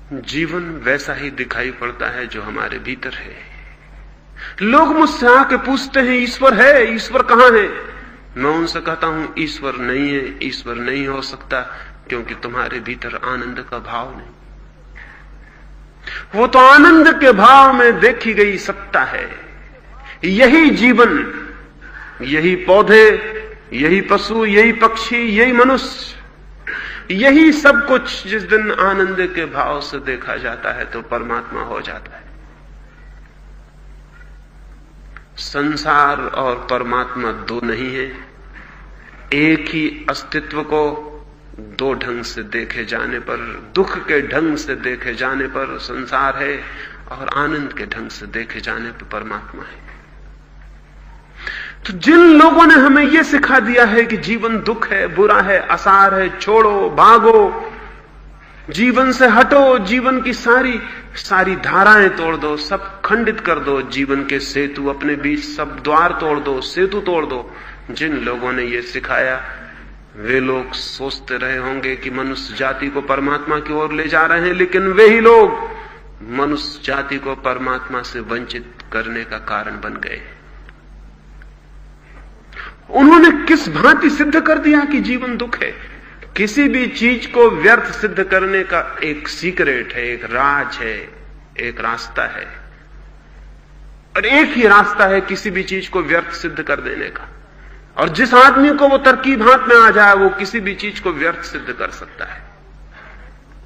जीवन वैसा ही दिखाई पड़ता है जो हमारे भीतर है। लोग मुझसे आके पूछते हैं ईश्वर है, ईश्वर कहां है? मैं उनसे कहता हूं ईश्वर नहीं है, ईश्वर नहीं हो सकता, क्योंकि तुम्हारे भीतर आनंद का भाव नहीं। वो तो आनंद के भाव में देखी गई सत्ता है। यही जीवन, यही पौधे, यही पशु, यही पक्षी, यही मनुष्य, यही सब कुछ जिस दिन आनंद के भाव से देखा जाता है तो परमात्मा हो जाता है। संसार और परमात्मा दो नहीं है। एक ही अस्तित्व को दो ढंग से देखे जाने पर, दुख के ढंग से देखे जाने पर संसार है और आनंद के ढंग से देखे जाने पर परमात्मा है। तो जिन लोगों ने हमें यह सिखा दिया है कि जीवन दुख है, बुरा है, असार है, छोड़ो, भागो, जीवन से हटो, जीवन की सारी धाराएं तोड़ दो, सब खंडित कर दो, जीवन के सेतु अपने बीच सब द्वार तोड़ दो, सेतु तोड़ दो, जिन लोगों ने यह सिखाया वे लोग सोचते रहे होंगे कि मनुष्य जाति को परमात्मा की ओर ले जा रहे हैं, लेकिन वे ही लोग मनुष्य जाति को परमात्मा से वंचित करने का कारण बन गए। उन्होंने किस भांति सिद्ध कर दिया कि जीवन दुख है। किसी भी चीज को व्यर्थ सिद्ध करने का एक सीक्रेट है, एक राज है, एक रास्ता है, और एक ही रास्ता है किसी भी चीज को व्यर्थ सिद्ध कर देने का। और जिस आदमी को वो तरकीब हाथ में आ जाए वो किसी भी चीज को व्यर्थ सिद्ध कर सकता है।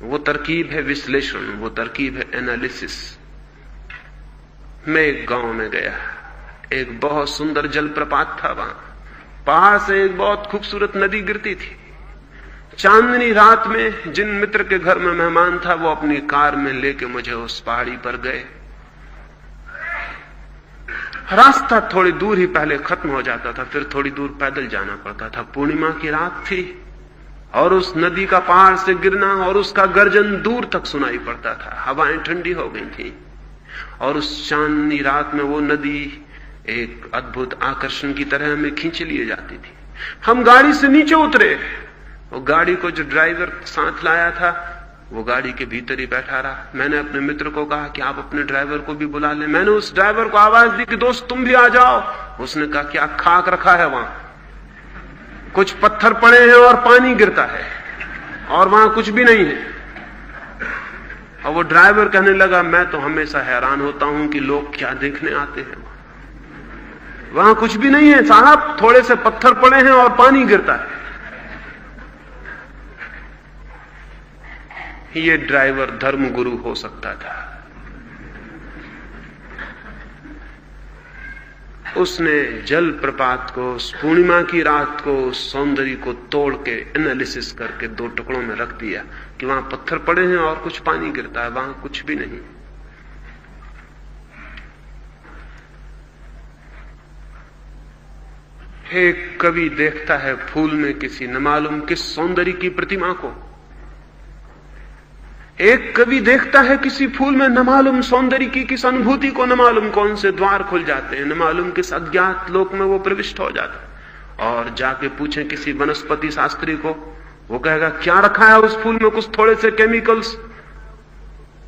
वो तरकीब है विश्लेषण, वो तरकीब है एनालिसिस। मैं एक गांव में गया, एक बहुत सुंदर जलप्रपात था, वहां पहाड़ से एक बहुत खूबसूरत नदी गिरती थी। चांदनी रात में जिन मित्र के घर में मेहमान था वो अपनी कार में लेके मुझे उस पहाड़ी पर गए। रास्ता थोड़ी दूर ही पहले खत्म हो जाता था, फिर थोड़ी दूर पैदल जाना पड़ता था। पूर्णिमा की रात थी और उस नदी का पहाड़ से गिरना और उसका गर्जन दूर तक सुनाई पड़ता था। हवाएं ठंडी हो गई थी और उस चांदनी रात में वो नदी एक अद्भुत आकर्षण की तरह हमें खींच लिए जाती थी। हम गाड़ी से नीचे उतरे, वो गाड़ी को जो ड्राइवर साथ लाया था वो गाड़ी के भीतर ही बैठा रहा। मैंने अपने मित्र को कहा कि आप अपने ड्राइवर को भी बुला लें। मैंने उस ड्राइवर को आवाज दी कि दोस्त तुम भी आ जाओ। उसने कहा क्या खाक रखा है वहां, कुछ पत्थर पड़े हैं और पानी गिरता है और वहां कुछ भी नहीं है। और वो ड्राइवर कहने लगा मैं तो हमेशा हैरान होता हूं कि लोग क्या देखने आते हैं, वहां कुछ भी नहीं है साहब, थोड़े से पत्थर पड़े हैं और पानी गिरता है। ये ड्राइवर धर्मगुरु हो सकता था। उसने जल प्रपात को, उस पूर्णिमा की रात को, उस सौंदर्य को तोड़ के एनालिसिस करके दो टुकड़ों में रख दिया कि वहां पत्थर पड़े हैं और कुछ पानी गिरता है, वहां कुछ भी नहीं। एक कवि देखता है फूल में किसी न मालूम किस सौंदर्य की प्रतिमा को। एक कवि देखता है किसी फूल में न मालूम सौंदर्य की किस अनुभूति को, न मालूम कौन से द्वार खुल जाते हैं, न मालूम किस अज्ञात लोक में वो प्रविष्ट हो जाता है। और जाके पूछें किसी वनस्पति शास्त्री को, वो कहेगा क्या रखा है उस फूल में, कुछ थोड़े से केमिकल्स,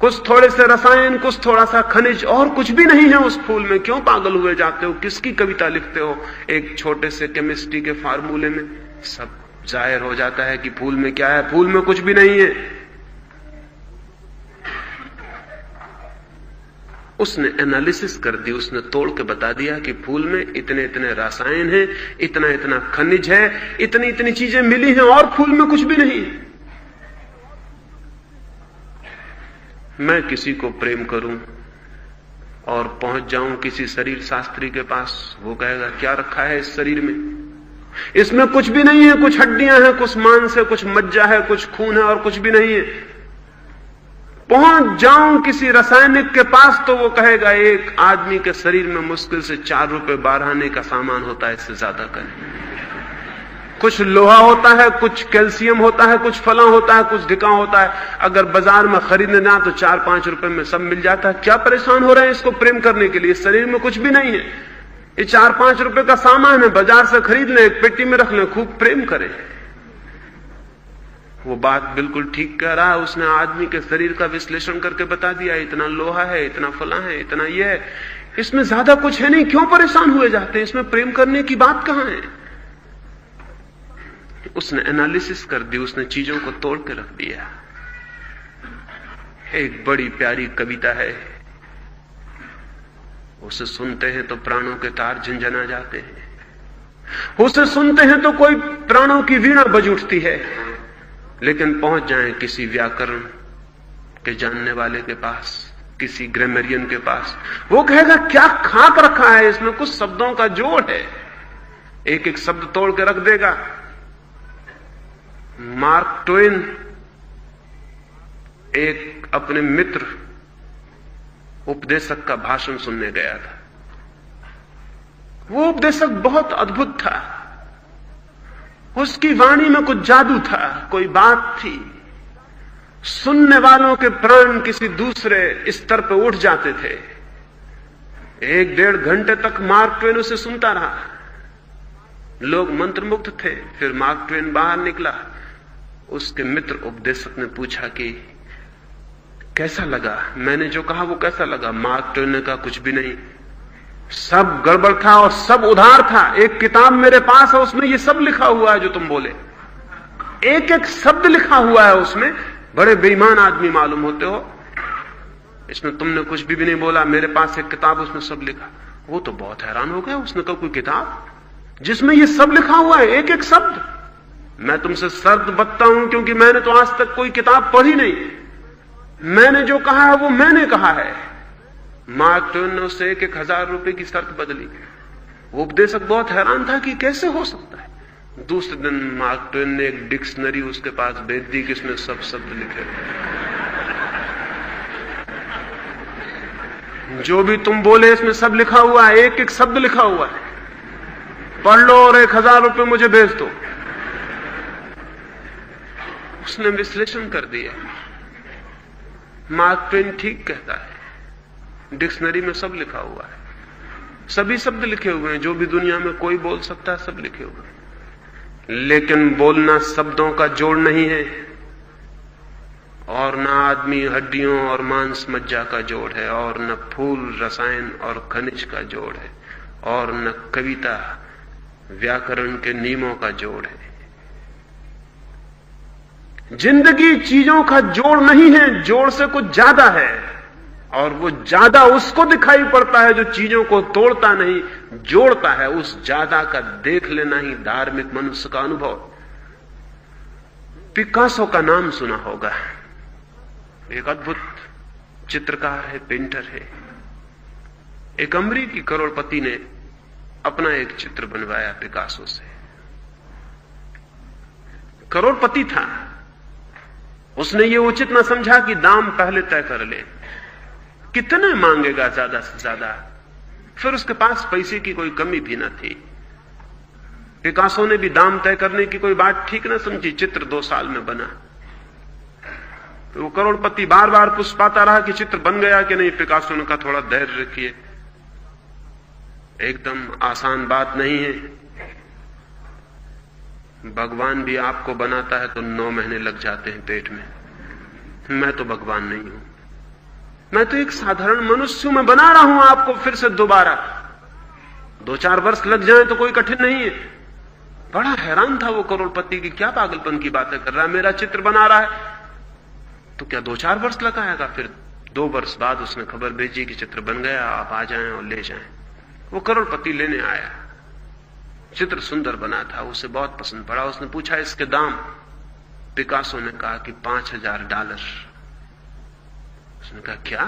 कुछ थोड़े से रसायन, कुछ थोड़ा सा खनिज, और कुछ भी नहीं है उस फूल में। क्यों पागल हुए जाते हो, किसकी कविता लिखते हो एक छोटे से केमिस्ट्री के फार्मूले में? सब जाहिर हो जाता है कि फूल में क्या है, फूल में कुछ भी नहीं है। उसने एनालिसिस कर दी, उसने तोड़ के बता दिया कि फूल में इतने इतने रसायन हैं, इतना इतना खनिज है, इतनी इतनी चीजें मिली हैं और फूल में कुछ भी नहीं है। मैं किसी को प्रेम करूं और पहुंच जाऊं किसी शरीर शास्त्री के पास, वो कहेगा क्या रखा है इस शरीर में, इसमें कुछ भी नहीं है, कुछ हड्डियां हैं, कुछ मांस है, कुछ मज्जा है, कुछ खून है और कुछ भी नहीं है। पहुंच जाऊं किसी रासायनिक के पास तो वो कहेगा एक आदमी के शरीर में मुश्किल से 4 रुपए 12 आने का सामान होता है, इससे ज्यादा का नहीं। कुछ लोहा होता है, कुछ कैल्शियम होता है, कुछ फला होता है, कुछ ढिका होता है। अगर बाजार में खरीदने ना तो 4-5 रुपए में सब मिल जाता है। क्या परेशान हो रहे हैं इसको प्रेम करने के लिए? शरीर में कुछ भी नहीं है, ये 4-5 रुपए का सामान है, बाजार से खरीद लें, एक पेटी में रख लें, खूब प्रेम करें। वो बात बिल्कुल ठीक कह रहा है। उसने आदमी के शरीर का विश्लेषण करके बता दिया, इतना लोहा है, इतना फला है, इतना ये है, इसमें ज्यादा कुछ है नहीं, क्यों परेशान हुए जाते हैं, इसमें प्रेम करने की बात कहां है। उसने एनालिसिस कर दी, उसने चीजों को तोड़ के रख दिया। एक बड़ी प्यारी कविता है, उसे सुनते हैं तो प्राणों के तार झंझना जाते हैं, उसे सुनते हैं तो कोई प्राणों की वीणा बज उठती है। लेकिन पहुंच जाएं किसी व्याकरण के जानने वाले के पास, किसी ग्रामरियन के पास, वो कहेगा क्या खाक रखा है इसमें, कुछ शब्दों का जोड़ है, एक एक शब्द तोड़ के रख देगा। मार्क ट्वेन एक अपने मित्र उपदेशक का भाषण सुनने गया था। वो उपदेशक बहुत अद्भुत था, उसकी वाणी में कुछ जादू था, कोई बात थी, सुनने वालों के प्राण किसी दूसरे स्तर पर उठ जाते थे। 1-1.5 घंटे तक मार्क ट्वेन उसे सुनता रहा, लोग मंत्रमुग्ध थे। फिर मार्क ट्वेन बाहर निकला, उसके मित्र उपदेशक ने पूछा कि कैसा लगा, मैंने जो कहा वो कैसा लगा। मार्क ट्वेन ने कहा कुछ भी नहीं, सब गड़बड़ था और सब उधार था। एक किताब मेरे पास है, उसमें ये सब लिखा हुआ है जो तुम बोले, एक एक शब्द लिखा हुआ है उसमें। बड़े बेईमान आदमी मालूम होते हो, इसमें तुमने कुछ भी नहीं बोला, मेरे पास एक किताब उसमें सब लिखा। वो तो बहुत हैरान हो गया, उसने कहा कोई किताब जिसमें ये सब लिखा हुआ है, एक एक शब्द। मैं तुमसे शर्त बतता हूं, क्योंकि मैंने तो आज तक कोई किताब पढ़ी नहीं, मैंने जो कहा है वो मैंने कहा है। मार्क ट्वेन ने उससे 1,000 रुपए की शर्त बदली। वो उपदेशक बहुत हैरान था कि कैसे हो सकता है। दूसरे दिन मार्क ट्वेन ने एक डिक्शनरी उसके पास भेज दी कि इसमें सब शब्द लिखे, जो भी तुम बोले इसमें सब लिखा हुआ है, एक एक शब्द लिखा हुआ है, पढ़ लो और 1,000 रुपए मुझे भेज दो। उसने विश्लेषण कर दिया, मार्क ट्वेन ठीक कहता है, डिक्शनरी में सब लिखा हुआ है, सभी शब्द लिखे हुए हैं, जो भी दुनिया में कोई बोल सकता है सब लिखे हुए हैं। लेकिन बोलना शब्दों का जोड़ नहीं है, और न आदमी हड्डियों और मांस मज्जा का जोड़ है, और न फूल रसायन और खनिज का जोड़ है, और न कविता व्याकरण के नियमों का जोड़ है। जिंदगी चीजों का जोड़ नहीं है, जोड़ से कुछ ज्यादा है, और वो ज्यादा उसको दिखाई पड़ता है जो चीजों को तोड़ता नहीं, जोड़ता है। उस ज्यादा का देख लेना ही धार्मिक मनुष्य का अनुभव। पिकासो का नाम सुना होगा, एक अद्भुत चित्रकार है, पेंटर है। एक अमरीकी करोड़पति ने अपना एक चित्र बनवाया पिकासो से। करोड़पति था, उसने ये उचित न समझा कि दाम पहले तय कर ले, कितने मांगेगा ज्यादा से ज्यादा। फिर उसके पास पैसे की कोई कमी भी न थी। पिकासो ने भी दाम तय करने की कोई बात ठीक न समझी। चित्र 2 साल में बना। तो वो करोड़पति बार बार पुष्पाता रहा कि चित्र बन गया कि नहीं। पिकासो ने कहा थोड़ा धैर्य रखिए, एकदम आसान बात नहीं है, भगवान भी आपको बनाता है तो 9 महीने लग जाते हैं पेट में। मैं तो भगवान नहीं हूं, मैं तो एक साधारण मनुष्य हूं, मैं बना रहा हूं आपको फिर से दोबारा। 2-4 वर्ष लग जाए तो कोई कठिन नहीं है। बड़ा हैरान था वो करोड़पति की, क्या पागलपन की बातें कर रहा है, मेरा चित्र बना रहा है तो क्या 2-4 वर्ष लगाएगा। फिर 2 वर्ष बाद उसने खबर भेजी कि चित्र बन गया, आप आ जाएं और ले जाएं। वो करोड़पति लेने आया, चित्र सुंदर बना था, उसे बहुत पसंद पड़ा। उसने पूछा इसके दाम। पिकासो ने कहा कि $5,000। उसने कहा क्या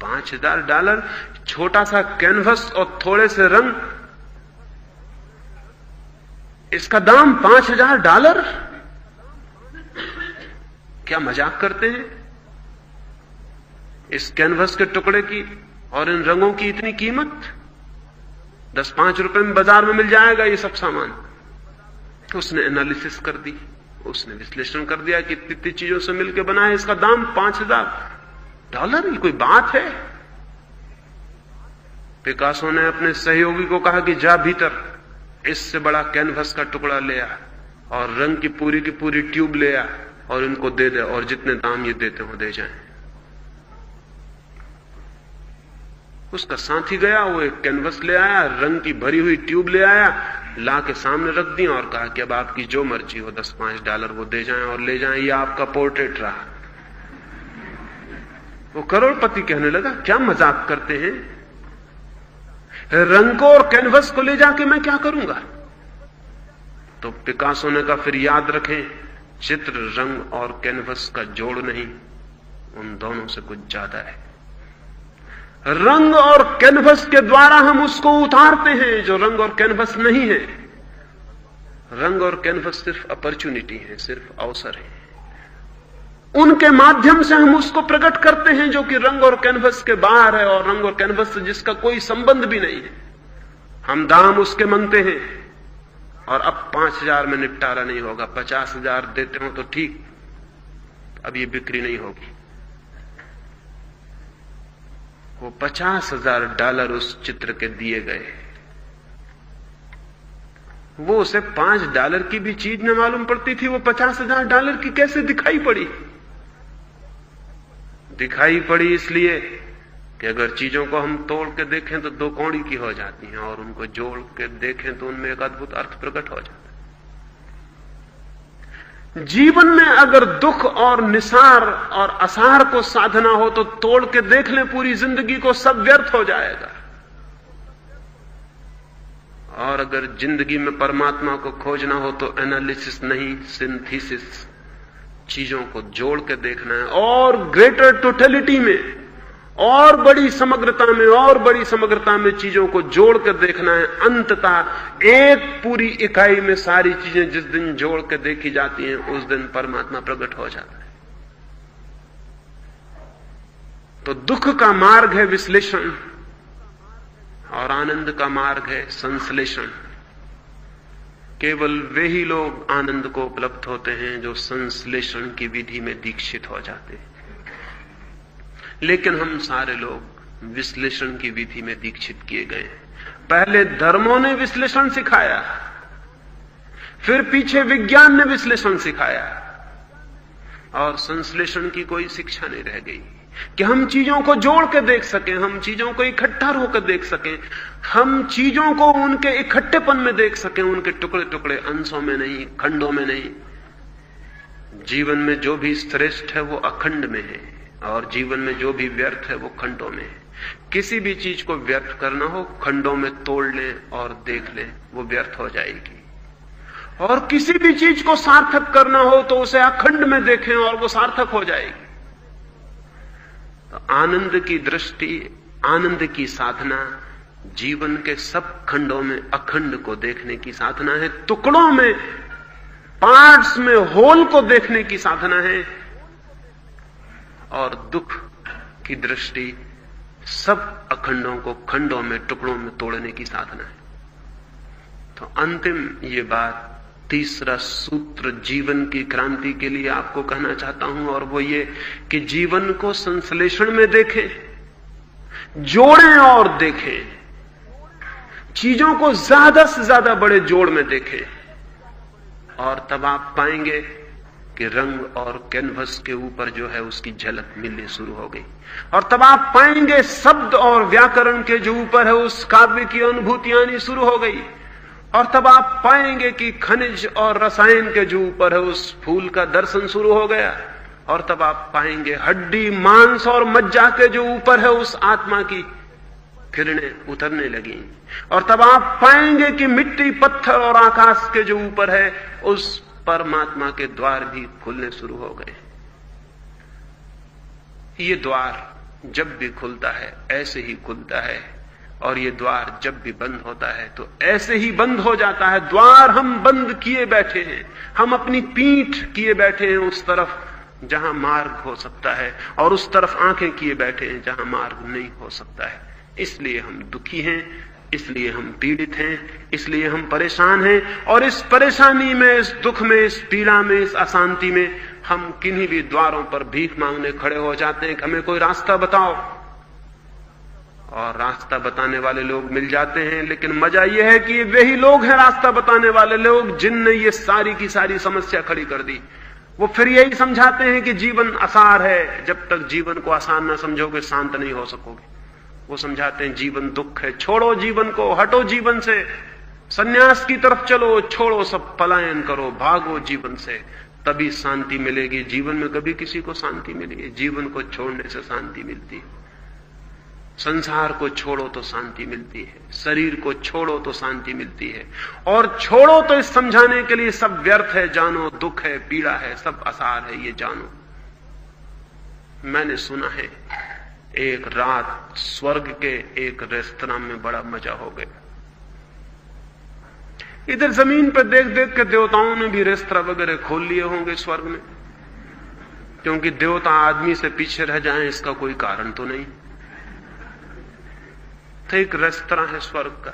$5,000? छोटा सा कैनवस और थोड़े से रंग, इसका दाम $5,000? क्या मजाक करते हैं? इस कैनवस के टुकड़े की और इन रंगों की इतनी कीमत? 10-5 रुपए में बाजार में मिल जाएगा ये सब सामान। तो उसने एनालिसिस कर दी, उसने विश्लेषण कर दिया कि इतनी चीजों से मिलकर बना है, इसका दाम $5,000। ये कोई बात है? पिकासो ने अपने सहयोगी को कहा कि जा भीतर इससे बड़ा कैनवस का टुकड़ा ले आ और रंग की पूरी ट्यूब ले आ, और इनको दे दे और जितने दाम ये देते हो दे जाएं। उसका साथी गया, वो एक कैनवस ले आया, रंग की भरी हुई ट्यूब ले आया, ला के सामने रख दी और कहा कि अब आपकी जो मर्जी हो, $10-5 वो दे जाएं और ले जाएं, ये आपका पोर्ट्रेट रहा। वो करोड़पति कहने लगा, क्या मजाक करते हैं, रंग को और कैनवस को ले जाके मैं क्या करूंगा? तो पिकासो ने कहा, फिर याद रखें, चित्र रंग और कैनवस का जोड़ नहीं, उन दोनों से कुछ ज्यादा है। रंग और कैनवस के द्वारा हम उसको उतारते हैं जो रंग और कैनवस नहीं है। रंग और कैनवस सिर्फ अपॉर्चुनिटी है, सिर्फ अवसर है। उनके माध्यम से हम उसको प्रकट करते हैं जो कि रंग और कैनवस के बाहर है, और रंग और कैनवस से जिसका कोई संबंध भी नहीं है। हम दाम उसके मांगते हैं और अब 5,000 में निपटारा नहीं होगा, 50,000 देते हो तो ठीक, अब ये बिक्री नहीं होगी। वो $50,000 उस चित्र के दिए गए। वो उसे $5 की भी चीज न मालूम पड़ती थी, वो $50,000 की कैसे दिखाई पड़ी? दिखाई पड़ी इसलिए कि अगर चीजों को हम तोड़ के देखें तो 2 कौड़ी की हो जाती हैं, और उनको जोड़ के देखें तो उनमें एक अद्भुत अर्थ प्रकट हो जाता है। जीवन में अगर दुख और निसार और असार को साधना हो तो तोड़ के देख लें पूरी जिंदगी को, सब व्यर्थ हो जाएगा। और अगर जिंदगी में परमात्मा को खोजना हो तो एनालिसिस नहीं, सिंथेसिस, चीजों को जोड़ के देखना है, और ग्रेटर टोटलिटी में, और बड़ी समग्रता में, और बड़ी समग्रता में चीजों को जोड़ कर देखना है। अंततः एक पूरी इकाई में सारी चीजें जिस दिन जोड़ के देखी जाती हैं, उस दिन परमात्मा प्रकट हो जाता है। तो दुख का मार्ग है विश्लेषण, और आनंद का मार्ग है संश्लेषण। केवल वे ही लोग आनंद को उपलब्ध होते हैं जो संश्लेषण की विधि में दीक्षित हो जाते हैं। लेकिन हम सारे लोग विश्लेषण की विधि में दीक्षित किए गए हैं। पहले धर्मों ने विश्लेषण सिखाया, फिर पीछे विज्ञान ने विश्लेषण सिखाया, और संश्लेषण की कोई शिक्षा नहीं रह गई कि हम चीजों को जोड़ के देख सकें, हम चीजों को इकट्ठा होकर देख सकें, हम चीजों को उनके इकट्ठेपन में देख सकें, उनके टुकड़े टुकड़े, अंशों में नहीं, खंडों में नहीं। जीवन में जो भी श्रेष्ठ है वो अखंड में है, और जीवन में जो भी व्यर्थ है वो खंडों में है। किसी भी चीज को व्यर्थ करना हो, खंडों में तोड़ लें और देख लें, वो व्यर्थ हो जाएगी। और किसी भी चीज को सार्थक करना हो तो उसे अखंड में देखें और वो सार्थक हो जाएगी। तो आनंद की दृष्टि, आनंद की साधना जीवन के सब खंडों में अखंड को देखने की साधना है, टुकड़ों में, पार्ट्स में, होल को देखने की साधना है। और दुख की दृष्टि सब अखंडों को खंडों में, टुकड़ों में तोड़ने की साधना है। तो अंतिम ये बात, तीसरा सूत्र जीवन की क्रांति के लिए आपको कहना चाहता हूं, और वो ये कि जीवन को संश्लेषण में देखें, जोड़ें और देखें, चीजों को ज्यादा से ज्यादा बड़े जोड़ में देखें, और तब आप पाएंगे कि रंग और कैनवस के ऊपर जो है उसकी झलक मिलनी शुरू हो गई। और तब आप पाएंगे शब्द और व्याकरण के जो ऊपर है उस काव्य की अनुभूति आनी शुरू हो गई। और तब आप पाएंगे कि खनिज और रसायन के जो ऊपर है उस फूल का दर्शन शुरू हो गया। और तब आप पाएंगे हड्डी, मांस और मज्जा के जो ऊपर है उस आत्मा की किरणें उतरने लगी। और तब आप पाएंगे कि मिट्टी, पत्थर और आकाश के जो ऊपर है उस परमात्मा के द्वार भी खुलने शुरू हो गए। ये द्वार जब भी खुलता है ऐसे ही खुलता है, और ये द्वार जब भी बंद होता है तो ऐसे ही बंद हो जाता है। द्वार हम बंद किए बैठे हैं, हम अपनी पीठ किए बैठे हैं उस तरफ जहां मार्ग हो सकता है, और उस तरफ आंखें किए बैठे हैं जहां मार्ग नहीं हो सकता है। इसलिए हम दुखी हैं, इसलिए हम पीड़ित हैं, इसलिए हम परेशान हैं। और इस परेशानी में, इस दुख में, इस पीड़ा में, इस अशांति में हम किन्हीं भी द्वारों पर भीख मांगने खड़े हो जाते हैं कि हमें कोई रास्ता बताओ। और रास्ता बताने वाले लोग मिल जाते हैं, लेकिन मजा यह है कि वही लोग हैं रास्ता बताने वाले लोग जिनने ये सारी की सारी समस्या खड़ी कर दी। वो फिर यही समझाते हैं कि जीवन आसार है, जब तक जीवन को आसान ना समझोगे शांत नहीं हो सकोगे। वो समझाते हैं जीवन दुख है, छोड़ो जीवन को, हटो जीवन से, सन्यास की तरफ चलो, छोड़ो सब, पलायन करो, भागो जीवन से, तभी शांति मिलेगी। जीवन में कभी किसी को शांति मिलेगी? जीवन को छोड़ने से शांति मिलती है। संसार को छोड़ो तो शांति मिलती है, शरीर को छोड़ो तो शांति मिलती है। और छोड़ो तो इस समझाने के लिए सब व्यर्थ है, जानो दुख है, पीड़ा है, सब आसार है, ये जानो। मैंने सुना है एक रात स्वर्ग के एक रेस्तरां में बड़ा मजा हो गया। इधर जमीन पर देख देख के देवताओं ने भी रेस्तरां वगैरह खोल लिए होंगे स्वर्ग में, क्योंकि देवता आदमी से पीछे रह जाएं इसका कोई कारण तो नहीं। तो एक रेस्तरां है स्वर्ग का।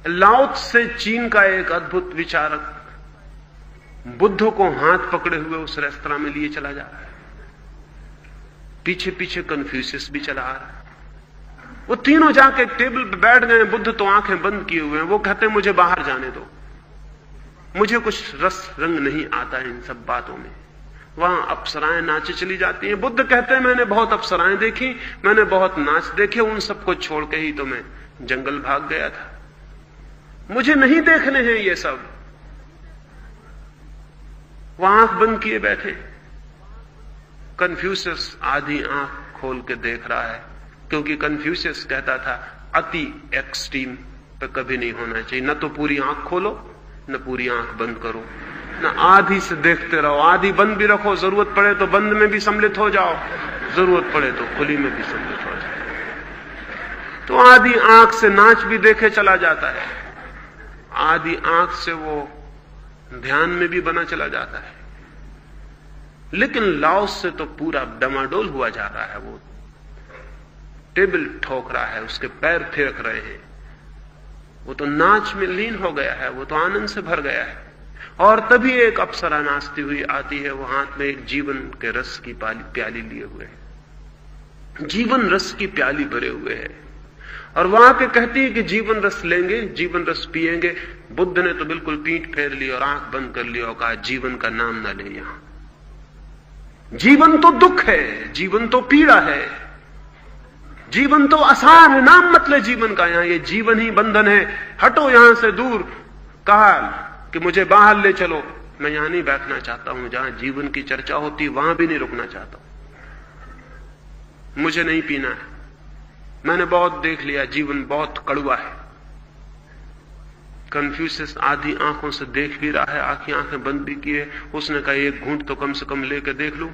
लाओ त्से चीन का एक अद्भुत विचारक बुद्ध को हाथ पकड़े हुए उस रेस्तरां में लिए चला जा रहा है। पीछे पीछे कन्फ्यूशियस भी चला आ रहा है। वो तीनों जाके टेबल पे बैठ गए। बुद्ध तो आंखें बंद किए हुए हैं। वो कहते हैं मुझे बाहर जाने दो, मुझे कुछ रस रंग नहीं आता है इन सब बातों में। वहां अप्सराएं नाचे चली जाती हैं। बुद्ध कहते हैं मैंने बहुत अप्सराएं देखी, मैंने बहुत नाच देखे, उन सबको छोड़ के ही तो मैं जंगल भाग गया था, मुझे नहीं देखने हैं ये सब। वहां आंख बंद किए बैठे। कन्फ्यूशियस आधी आंख खोल के देख रहा है, क्योंकि कन्फ्यूशियस कहता था अति एक्सट्रीम पे कभी नहीं होना चाहिए। न तो पूरी आंख खोलो, न पूरी आंख बंद करो, न आधी से देखते रहो। आधी बंद भी रखो, जरूरत पड़े तो बंद में भी सम्मिलित हो जाओ, जरूरत पड़े तो खुली में भी सम्मिलित हो जाओ। तो आधी आंख से नाच भी देखे चला जाता है, आधी आंख से वो ध्यान में भी बना चला जाता है। लेकिन लाओस से तो पूरा डमाडोल हुआ जा रहा है। वो टेबल ठोक रहा है, उसके पैर थिरक रहे हैं, वो तो नाच में लीन हो गया है, वो तो आनंद से भर गया है। और तभी एक अप्सरा नाचती हुई आती है। वो हाथ में एक जीवन के रस की प्याली लिए हुए है, जीवन रस की प्याली भरे हुए है। और वहां के कहती है कि जीवन रस लेंगे, जीवन रस पिएंगे। बुद्ध ने तो बिल्कुल पीठ फेर ली और आंख बंद कर ली और कहा जीवन का नाम ना ले यहां। जीवन तो दुख है, जीवन तो पीड़ा है, जीवन तो आसार है, नाम मत ले जीवन का। यहां ये जीवन ही बंधन है, हटो यहां से दूर। कहा कि मुझे बाहर ले चलो, मैं यहां नहीं बैठना चाहता हूं, जहां जीवन की चर्चा होती वहां भी नहीं रुकना चाहता हूं, मुझे नहीं पीना है, मैंने बहुत देख लिया, जीवन बहुत कड़वा है। कन्फ्यूशियस आधी आंखों से देख भी रहा है, आंखें बंद भी की है। उसने कहा एक घूंट तो कम से कम लेकर देख लूं,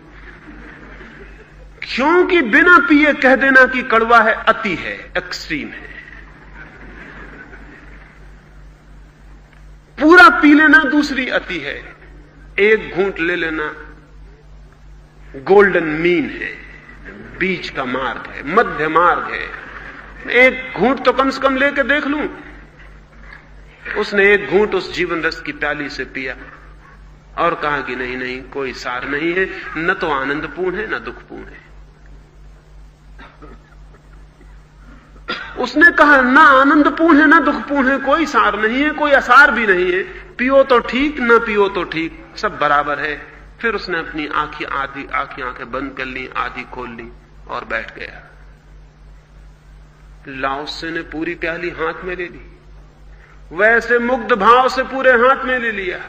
क्योंकि बिना पिए कह देना कि कड़वा है अति है, एक्सट्रीम है। पूरा पी लेना दूसरी अति है, एक घूंट ले लेना गोल्डन मीन है, बीच का मार्ग है, मध्य मार्ग है। एक घूंट तो कम से कम लेकर देख लूं। उसने एक घूंट उस जीवन रस की प्याली से पिया और कहा कि नहीं नहीं, कोई सार नहीं है, न तो आनंदपूर्ण है न दुखपूर्ण है। उसने कहा ना आनंदपूर्ण है ना दुखपूर्ण है, कोई सार नहीं है, कोई असार भी नहीं है, पियो तो ठीक न पियो तो ठीक, सब बराबर है। फिर उसने अपनी आंखें बंद कर ली, आधी खोल ली और बैठ गया। लाओसे ने पूरी प्याली हाथ में ले ली, वैसे मुग्ध भाव से पूरे हाथ में ले लिया।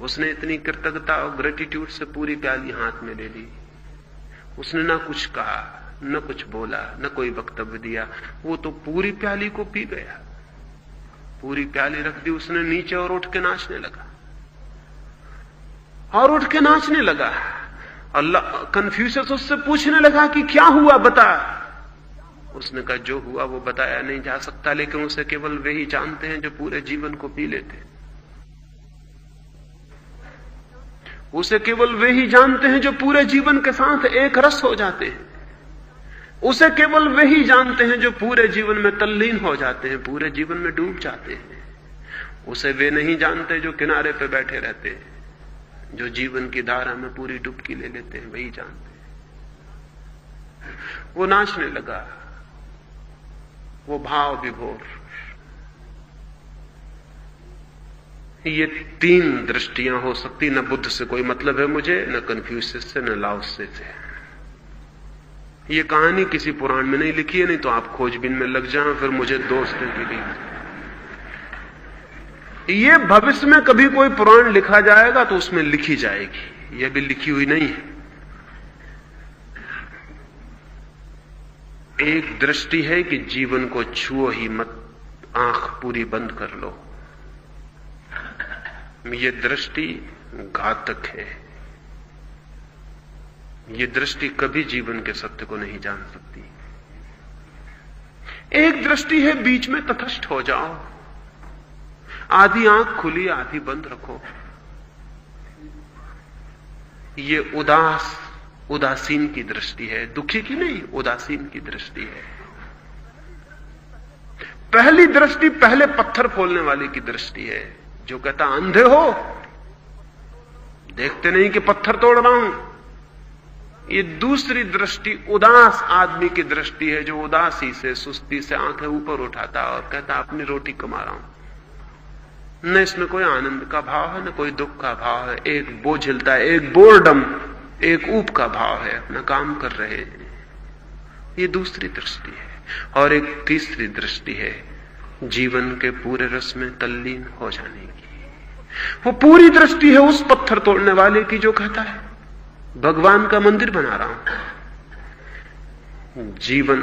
उसने इतनी कृतज्ञता और ग्रेटिट्यूड से पूरी प्याली हाथ में ले ली। उसने ना कुछ कहा, न कुछ बोला, न कोई वक्तव्य दिया, वो तो पूरी प्याली को पी गया। पूरी प्याली रख दी उसने नीचे और उठ के नाचने लगा, और उठ के नाचने लगा। अल्लाह कन्फ्यूशियस उससे पूछने लगा कि क्या हुआ बता। उसने कहा जो हुआ वो बताया नहीं जा सकता, लेकिन उसे केवल वे ही जानते हैं जो पूरे जीवन को पी लेते। उसे केवल वे ही जानते हैं जो पूरे जीवन के साथ एक रस हो जाते हैं। उसे केवल वे ही जानते हैं जो पूरे जीवन में तल्लीन हो जाते हैं, पूरे जीवन में डूब जाते हैं। उसे वे नहीं जानते जो किनारे पे बैठे रहते हैं, जो जीवन की धारा में पूरी डुबकी ले लेते हैं, वही जानते हैं। वो नाचने लगा, वो भाव विभोर। ये तीन दृष्टियां हो सकती। न बुद्ध से कोई मतलब है मुझे, न कन्फ्यूशियस से, न लाओसे से। ये कहानी किसी पुराण में नहीं लिखी है, नहीं तो आप खोजबीन में लग जाएं फिर मुझे दोष दें कि ये भविष्य में कभी कोई पुराण लिखा जाएगा तो उसमें लिखी जाएगी, यह भी लिखी हुई नहीं है। एक दृष्टि है कि जीवन को छुओ ही मत, आंख पूरी बंद कर लो। ये दृष्टि घातक है। ये दृष्टि कभी जीवन के सत्य को नहीं जान सकती। एक दृष्टि है बीच में तटस्थ हो जाओ, आधी आंख खुली आधी बंद रखो। ये उदासीन की दृष्टि है, दुखी की नहीं, उदासीन की दृष्टि है। पहली दृष्टि पहले पत्थर फोड़ने वाले की दृष्टि है, जो कहता अंधे हो, देखते नहीं कि पत्थर तोड़ रहा हूं। ये दूसरी दृष्टि उदास आदमी की दृष्टि है, जो उदासी से, सुस्ती से आंखें ऊपर उठाता और कहता अपनी रोटी कमा रहा हूं। न इसमें कोई आनंद का भाव है, न कोई दुख का भाव है। एक बोझिलता है, एक बोर्डम, एक ऊप का भाव है, अपना काम कर रहे हैं। ये दूसरी दृष्टि है। और एक तीसरी दृष्टि है जीवन के पूरे रस में तल्लीन हो जाने की। वो पूरी दृष्टि है उस पत्थर तोड़ने वाले की जो कहता है भगवान का मंदिर बना रहा हूं। जीवन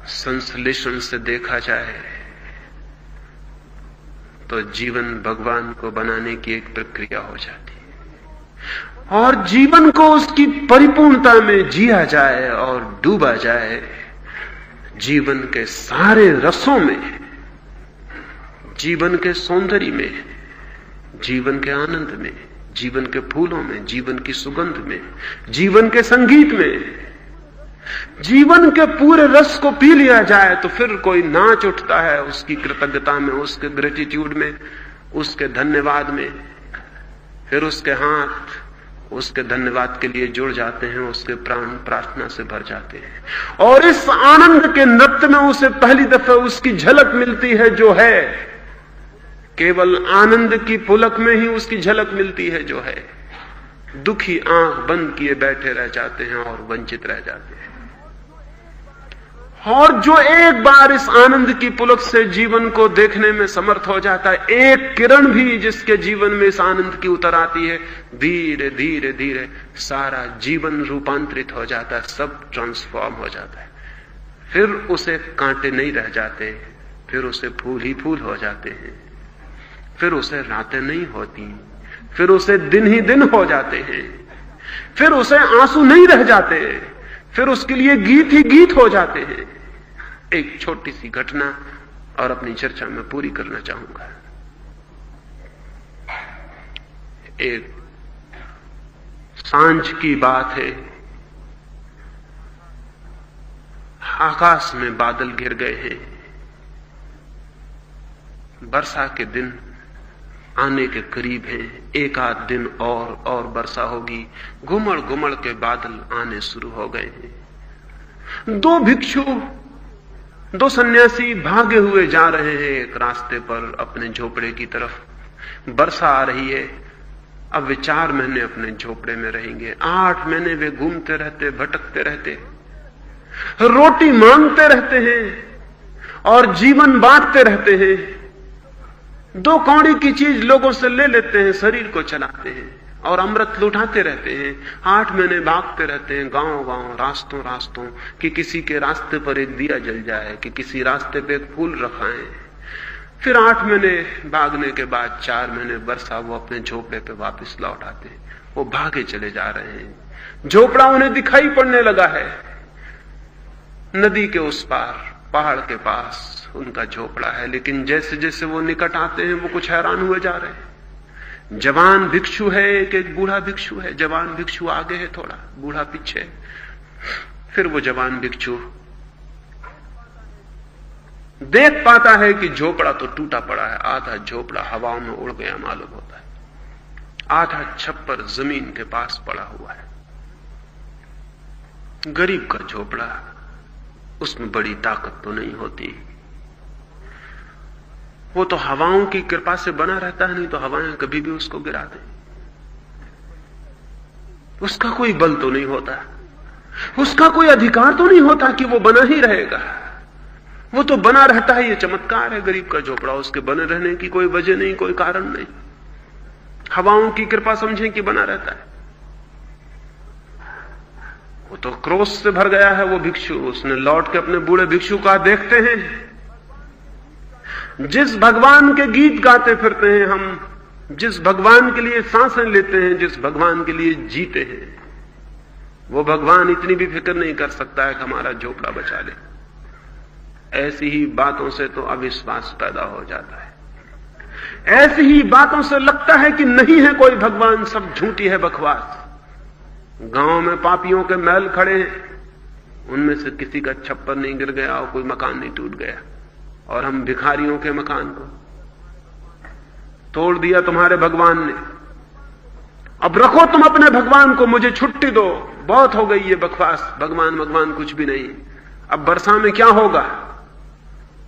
संश्लेषण से देखा जाए तो जीवन भगवान को बनाने की एक प्रक्रिया हो जाती है। और जीवन को उसकी परिपूर्णता में जिया जाए और डूबा जाए, जीवन के सारे रसों में, जीवन के सौंदर्य में, जीवन के आनंद में, जीवन के फूलों में, जीवन की सुगंध में, जीवन के संगीत में, जीवन के पूरे रस को पी लिया जाए तो फिर कोई नाच उठता है उसकी कृतज्ञता में, उसके ग्रेटिट्यूड में, उसके धन्यवाद में। फिर उसके हाथ उसके धन्यवाद के लिए जुड़ जाते हैं, उसके प्राण प्रार्थना से भर जाते हैं। और इस आनंद के नृत्य में उसे पहली दफे उसकी झलक मिलती है, जो है केवल आनंद की पुलक में ही उसकी झलक मिलती है, जो है दुखी आंख बंद किए बैठे रह जाते हैं और वंचित रह जाते हैं। और जो एक बार इस आनंद की पुलक से जीवन को देखने में समर्थ हो जाता है, एक किरण भी जिसके जीवन में इस आनंद की उतर आती है, धीरे धीरे धीरे सारा जीवन रूपांतरित हो जाता है, सब ट्रांसफॉर्म हो जाता है। फिर उसे कांटे नहीं रह जाते, फिर उसे फूल ही फूल हो जाते हैं, फिर उसे रातें नहीं होती, फिर उसे दिन ही दिन हो जाते हैं, फिर उसे आंसू नहीं रह जाते, फिर उसके लिए गीत ही गीत हो जाते हैं। एक छोटी सी घटना और अपनी चर्चा में पूरी करना चाहूंगा। एक सांझ की बात है, आकाश में बादल घिर गए हैं, वर्षा के दिन आने के करीब हैं, एक आध दिन और वर्षा होगी। घुमड़ घुमड़ के बादल आने शुरू हो गए हैं। दो भिक्षु, दो सन्यासी भागे हुए जा रहे हैं एक रास्ते पर अपने झोपड़े की तरफ। वर्षा आ रही है। अब वे 4 महीने अपने झोपड़े में रहेंगे। 8 महीने वे घूमते रहते, भटकते रहते, रोटी मांगते रहते हैं और जीवन बांटते रहते हैं। 2 कौड़ी की चीज लोगों से ले लेते हैं, शरीर को चलाते हैं और अमृत लुटाते रहते हैं। 8 महीने भागते रहते हैं गांव गांव, रास्तों रास्तों, कि किसी के रास्ते पर एक दिया जल जाए, कि किसी रास्ते पे एक फूल रखाएं। फिर 8 महीने भागने के बाद 4 महीने वर्षा, वो अपने झोपड़े पे वापस लौट आते हैं। वो भागे चले जा रहे हैं। झोपड़ा उन्हें दिखाई पड़ने लगा है। नदी के उस पार, पहाड़ के पास उनका झोपड़ा है, लेकिन जैसे जैसे वो निकट आते हैं वो कुछ हैरान हुए जा रहे हैं। जवान भिक्षु है, एक बूढ़ा भिक्षु है। जवान भिक्षु आगे है थोड़ा, बूढ़ा पीछे। फिर वो जवान भिक्षु देख पाता है कि झोपड़ा तो टूटा पड़ा है, आधा झोपड़ा हवाओं में उड़ गया मालूम होता है, आधा छप्पर जमीन के पास पड़ा हुआ है। गरीब का झोपड़ा, उसमें बड़ी ताकत तो नहीं होती। वो तो हवाओं की कृपा से बना रहता है, नहीं तो हवाएं कभी भी उसको गिरा दें। उसका कोई बल तो नहीं होता, उसका कोई अधिकार तो नहीं होता कि वो बना ही रहेगा। वो तो बना रहता है। ये चमत्कार है गरीब का झोपड़ा, उसके बने रहने की कोई वजह नहीं, कोई कारण नहीं। हवाओं की कृपा समझें कि बना रहता है। वो तो क्रोध से भर गया है वो भिक्षु। उसने लौट के अपने बूढ़े भिक्षु का देखते हैं, जिस भगवान के गीत गाते फिरते हैं हम, जिस भगवान के लिए सांसें लेते हैं, जिस भगवान के लिए जीते हैं, वो भगवान इतनी भी फिक्र नहीं कर सकता है कि हमारा झोपड़ा बचा ले। ऐसी ही बातों से तो अविश्वास पैदा हो जाता है। ऐसी ही बातों से लगता है कि नहीं है कोई भगवान, सब झूठी है बकवास। गांव में पापियों के महल खड़े हैं, उनमें से किसी का छप्पर नहीं गिर गया और कोई मकान नहीं टूट गया, और हम भिखारियों के मकान को तोड़ दिया तुम्हारे भगवान ने। अब रखो तुम अपने भगवान को, मुझे छुट्टी दो, बहुत हो गई ये बकवास, भगवान भगवान कुछ भी नहीं। अब वर्षा में क्या होगा?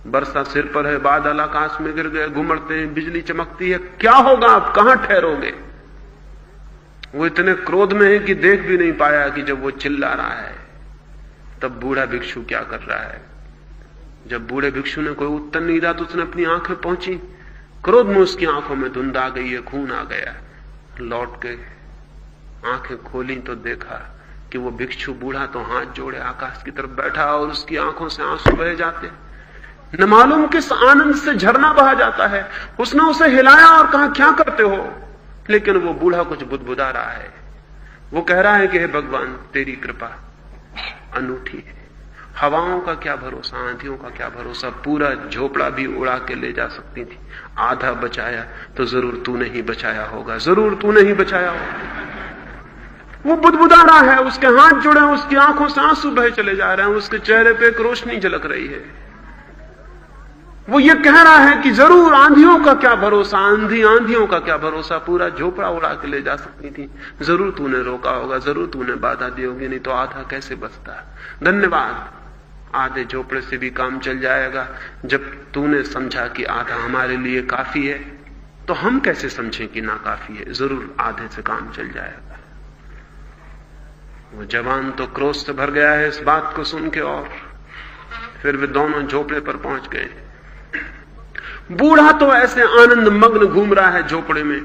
वर्षा सिर पर है, बादल आकाश में गिर गए, घुमड़ते हैं, बिजली चमकती है, क्या होगा? आप कहां ठहरोगे? वो इतने क्रोध में है कि देख भी नहीं पाया कि जब वो चिल्ला रहा है तब बूढ़ा भिक्षु क्या कर रहा है। जब बूढ़े भिक्षु ने कोई उत्तर नहीं दिया तो उसने अपनी आंखें पहुंची, क्रोध में उसकी आंखों में धुंध आ गई है, खून आ गया। लौट के आंखें खोली तो देखा कि वो भिक्षु बूढ़ा तो हाथ जोड़े आकाश की तरफ बैठा और उसकी आंखों से आंसू बह जाते, न मालूम किस आनंद से झरना बहा जाता है। उसने उसे हिलाया और कहा क्या करते हो, लेकिन वो बूढ़ा कुछ बुदबुदा रहा है। वो कह रहा है कि हे भगवान तेरी कृपा अनूठी है, हवाओं का क्या भरोसा, आंधियों का क्या भरोसा, पूरा झोपड़ा भी उड़ा के ले जा सकती थी, आधा बचाया तो जरूर तूने ही बचाया होगा, जरूर तूने ही बचाया होगा। वो बुदबुदा रहा है, उसके हाथ जुड़े हैं, उसकी आंखों से आंसू बहे चले जा रहे हैं, उसके चेहरे पे एक रोशनी झलक रही है। वो ये कह रहा है कि जरूर आंधियों का क्या भरोसा, आंधियों का क्या भरोसा, पूरा झोपड़ा उड़ा के ले जा सकती थी, जरूर तूने रोका होगा, जरूर तूने बाधा दी होगी, नहीं तो आधा कैसे बचता। धन्यवाद, आधे झोपड़े से भी काम चल जाएगा। जब तूने समझा कि आधा हमारे लिए काफी है तो हम कैसे समझें कि ना काफी है, जरूर आधे से काम चल जाएगा। वो जवान तो क्रोध से भर गया है इस बात को सुन के, और फिर वे दोनों झोपड़े पर पहुंच गए। बूढ़ा तो ऐसे आनंद मग्न घूम रहा है झोपड़े में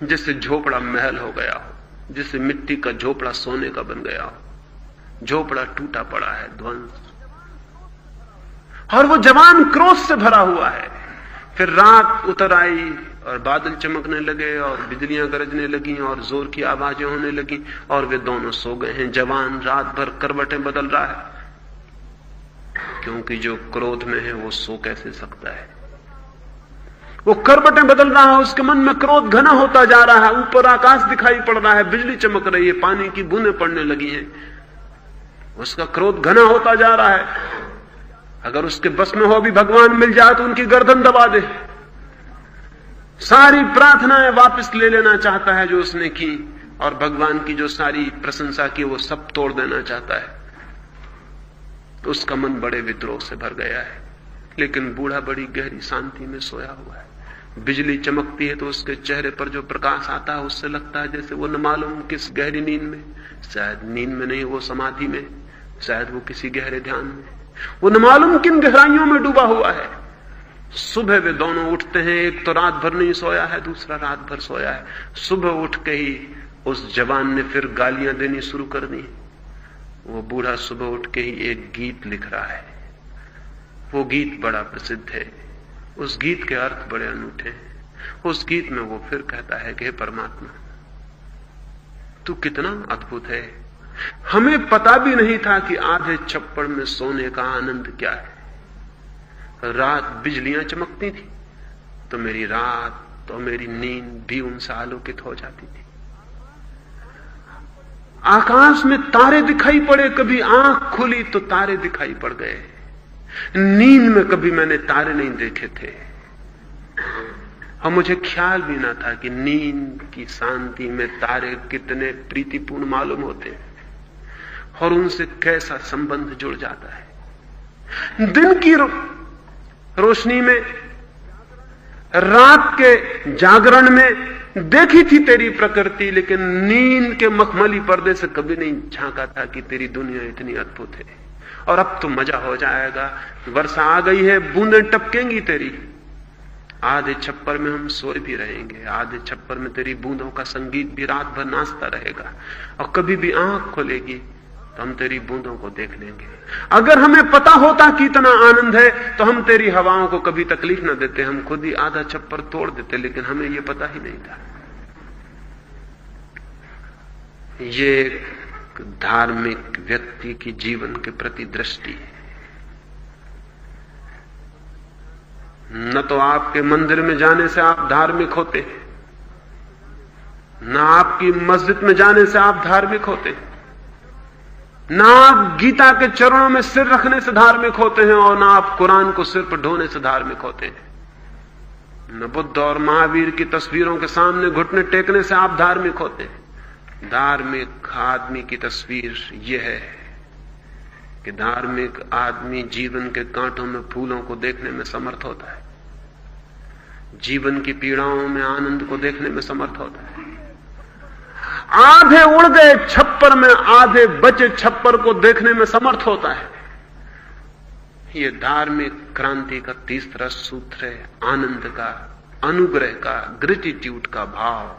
जिससे झोपड़ा महल हो गया हो, जिससे मिट्टी का झोपड़ा सोने का बन गया हो। झोपड़ा टूटा पड़ा है, ध्वंस, और वो जवान क्रोध से भरा हुआ है। फिर रात उतर आई और बादल चमकने लगे और बिजलियां गरजने लगी और जोर की आवाजें होने लगी, और वे दोनों सो गए हैं। जवान रात भर करवटें बदल रहा है, क्योंकि जो क्रोध में है वो सो कैसे सकता है। वो करवटें बदल रहा है, उसके मन में क्रोध घना होता जा रहा है। ऊपर आकाश दिखाई पड़ रहा है, बिजली चमक रही है, पानी की बूंदें पड़ने लगी हैं, उसका क्रोध घना होता जा रहा है। अगर उसके बस में हो भी भगवान मिल जाए तो उनकी गर्दन दबा दे। सारी प्रार्थनाएं वापस ले लेना चाहता है जो उसने की, और भगवान की जो सारी प्रशंसा की वो सब तोड़ देना चाहता है। तो उसका मन बड़े विद्रोह से भर गया है। लेकिन बूढ़ा बड़ी गहरी शांति में सोया हुआ है। बिजली चमकती है तो उसके चेहरे पर जो प्रकाश आता है उससे लगता है जैसे वो न मालूम किस गहरी नींद में, शायद नींद में नहीं, वो समाधि में, शायद वो किसी गहरे ध्यान में, वो न मालूम किन गहराइयों में डूबा हुआ है। सुबह वे दोनों उठते हैं, एक तो रात भर नहीं सोया है, दूसरा रात भर सोया है। सुबह उठ के ही उस जवान ने फिर गालियां देनी शुरू कर दी। वो बूढ़ा सुबह उठ के ही एक गीत लिख रहा है। वो गीत बड़ा प्रसिद्ध है, उस गीत के अर्थ बड़े अनूठे हैं। उस गीत में वो फिर कहता है कि हे परमात्मा, तू कितना अद्भुत है। हमें पता भी नहीं था कि आधे छप्पड़ में सोने का आनंद क्या है। रात बिजलियां चमकती थी तो मेरी रात तो मेरी नींद भी उनसे आलोकित हो जाती थी। आकाश में तारे दिखाई पड़े, कभी आंख खुली तो तारे दिखाई पड़ गए। नींद में कभी मैंने तारे नहीं देखे थे, और मुझे ख्याल भी ना था कि नींद की शांति में तारे कितने प्रीतिपूर्ण मालूम होते हैं और उनसे कैसा संबंध जुड़ जाता है। दिन की रोशनी में रात के जागरण में देखी थी तेरी प्रकृति, लेकिन नींद के मखमली पर्दे से कभी नहीं झांका था कि तेरी दुनिया इतनी अद्भुत है। और अब तो मजा हो जाएगा, वर्षा आ गई है, बूंदें टपकेंगी तेरी। आधे छप्पर में हम सोए भी रहेंगे, आधे छप्पर में तेरी बूंदों का संगीत भी रात भर नाचता रहेगा, और कभी भी आंख खोलेगी तो हम तेरी बूंदों को देख लेंगे। अगर हमें पता होता कि इतना आनंद है तो हम तेरी हवाओं को कभी तकलीफ न देते, हम खुद ही आधा छप्पर तोड़ देते, लेकिन हमें यह पता ही नहीं था। ये एक धार्मिक व्यक्ति की जीवन के प्रति दृष्टि है। न तो आपके मंदिर में जाने से आप धार्मिक होते, न आपकी मस्जिद में जाने से आप धार्मिक होते, ना आप गीता के चरणों में सिर रखने से धार्मिक होते हैं, और ना आप कुरान को सिर पर ढोने से धार्मिक होते हैं। न बुद्ध और महावीर की तस्वीरों के सामने घुटने टेकने से आप धार्मिक होते हैं। धार्मिक आदमी की तस्वीर यह है कि धार्मिक आदमी जीवन के कांटों में फूलों को देखने में समर्थ होता है, जीवन की पीड़ाओं में आनंद को देखने में समर्थ होता है। आधे उड़ गए छप्पर में आधे बचे छप्पर को देखने में समर्थ होता है। यह धार्मिक क्रांति का तीसरा सूत्र है, आनंद का, अनुग्रह का, ग्रेटिट्यूड का भाव।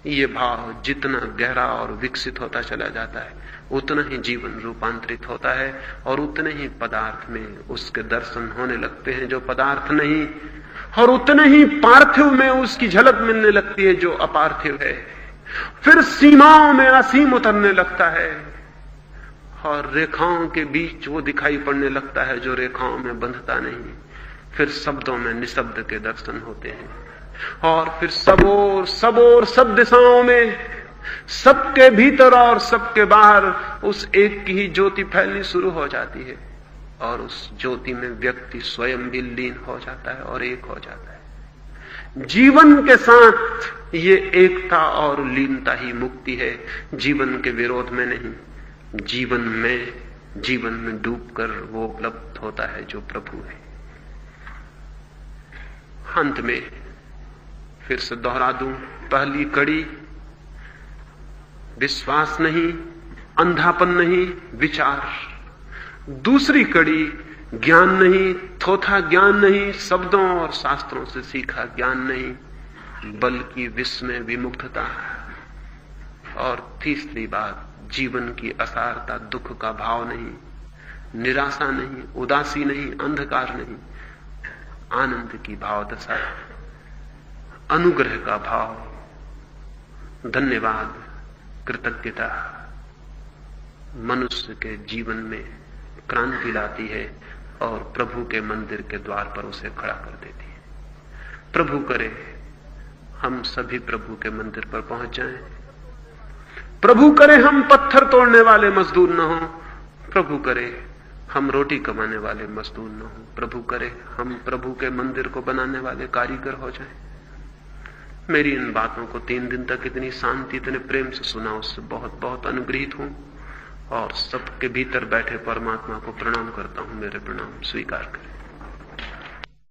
यह भाव जितना गहरा और विकसित होता चला जाता है, उतना ही जीवन रूपांतरित होता है, और उतने ही पदार्थ में उसके दर्शन होने लगते हैं जो पदार्थ नहीं, और उतने ही पार्थिव में उसकी झलक मिलने लगती है जो अपार्थिव है। फिर सीमाओं में असीम उतरने लगता है, और रेखाओं के बीच वो दिखाई पड़ने लगता है जो रेखाओं में बंधता नहीं। फिर शब्दों में निशब्द के दर्शन होते हैं, और फिर सब दिशाओं में, सबके भीतर और सबके बाहर उस एक की ही ज्योति फैलनी शुरू हो जाती है, और उस ज्योति में व्यक्ति स्वयं भी लीन हो जाता है और एक हो जाता है। जीवन के साथ ये एकता और लीनता ही मुक्ति है, जीवन के विरोध में नहीं। जीवन में डूबकर वो उपलब्ध होता है जो प्रभु है। अंत में फिर से दोहरा दूं, पहली कड़ी विश्वास नहीं, अंधापन नहीं, विचार। दूसरी कड़ी ज्ञान नहीं, थोथा ज्ञान नहीं, शब्दों और शास्त्रों से सीखा ज्ञान नहीं, बल्कि विस्मय, विमुग्धता। और तीसरी बात, जीवन की असारता, दुख का भाव नहीं, निराशा नहीं, उदासी नहीं, अंधकार नहीं, आनंद की भाव दशा, अनुग्रह का भाव, धन्यवाद, कृतज्ञता मनुष्य के जीवन में क्रांति लाती है और प्रभु के मंदिर के द्वार पर उसे खड़ा कर देती है। प्रभु करे हम सभी प्रभु के मंदिर पर पहुंच जाएं। प्रभु करे हम पत्थर तोड़ने वाले मजदूर न हो। प्रभु करे हम रोटी कमाने वाले मजदूर न हो। प्रभु करे हम प्रभु के मंदिर को बनाने वाले कारीगर हो जाएं। मेरी इन बातों को 3 दिन तक इतनी शांति, इतने प्रेम से सुना, उससे बहुत बहुत अनुग्रहित हूं, और सबके भीतर बैठे परमात्मा को प्रणाम करता हूं। मेरे प्रणाम स्वीकार करें।